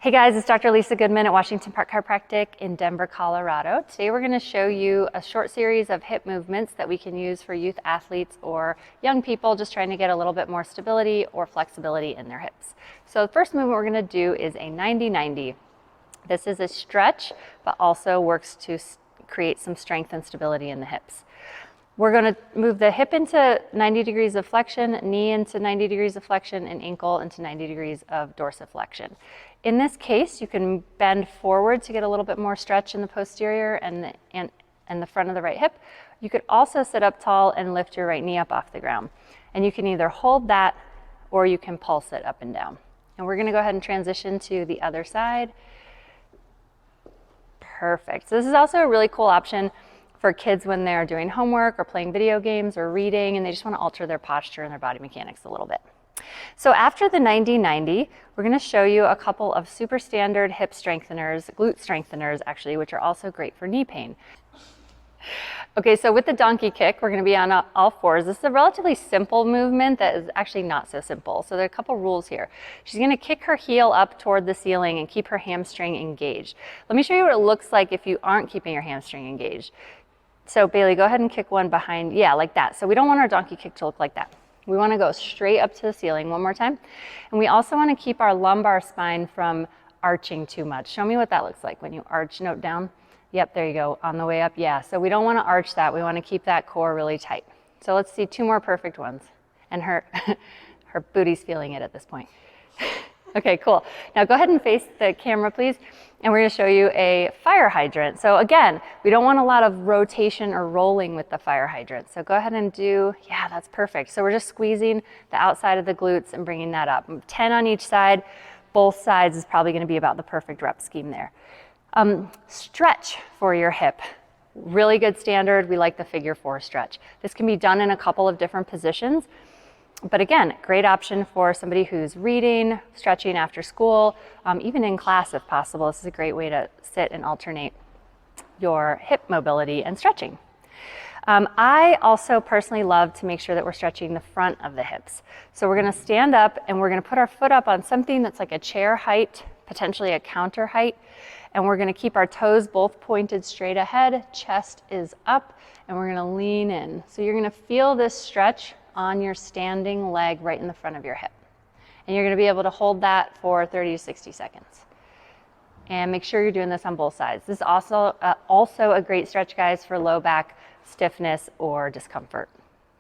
Hey guys, it's Dr. Lisa Goodman at Washington Park Chiropractic in Denver, Colorado. Today we're going to show you a short series of hip movements that we can use for youth athletes or young people just trying to get a little bit more stability or flexibility in their hips. So the first movement we're going to do is a 90-90. This is a stretch, but also works to create some strength and stability in the hips. We're going to move the hip into 90 degrees of flexion, knee into 90 degrees of flexion, and ankle into 90 degrees of dorsiflexion. In this case, you can bend forward to get a little bit more stretch in the posterior and the front of the right hip. You could also sit up tall and lift your right knee up off the ground. And you can either hold that or you can pulse it up and down. And we're going to go ahead and transition to the other side. Perfect. So this is also a really cool option for kids when they're doing homework or playing video games or reading and they just want to alter their posture and their body mechanics a little bit. So after the 90-90, we're going to show you a couple of super standard hip strengtheners, glute strengtheners actually, which are also great for knee pain. Okay, so with the donkey kick, we're going to be on all fours. This is a relatively simple movement that is actually not so simple. So there are a couple rules here. She's going to kick her heel up toward the ceiling and keep her hamstring engaged. Let me show you what it looks like if you aren't keeping your hamstring engaged. So Bailey, go ahead and kick one behind, yeah, like that. So we don't want our donkey kick to look like that. We want to go straight up to the ceiling one more time. And we also want to keep our lumbar spine from arching too much. Show me what that looks like when you arch, note down. Yep, there you go, on the way up, yeah. So we don't want to arch that, we want to keep that core really tight. So let's see two more perfect ones. And her booty's feeling it at this point. Okay, cool. Now go ahead and face the camera, please. And we're going to show you a fire hydrant. So again, we don't want a lot of rotation or rolling with the fire hydrant. So go ahead and do, yeah, that's perfect. So we're just squeezing the outside of the glutes and bringing that up. 10 on each side. Both sides is probably going to be about the perfect rep scheme there. Stretch for your hip. Really good standard. We like the figure 4 stretch. This can be done in a couple of different positions. But again, great option for somebody who's reading, stretching after school, even in class if possible. This is a great way to sit and alternate your hip mobility and stretching. I also personally love to make sure that we're stretching the front of the hips. So we're going to stand up and we're going to put our foot up on something that's like a chair height, potentially a counter height. And we're going to keep our toes both pointed straight ahead, chest is up, and we're going to lean in. So you're going to feel this stretch on your standing leg right in the front of your hip. And you're going to be able to hold that for 30 to 60 seconds. And make sure you're doing this on both sides. This is also a great stretch, guys, for low back stiffness or discomfort.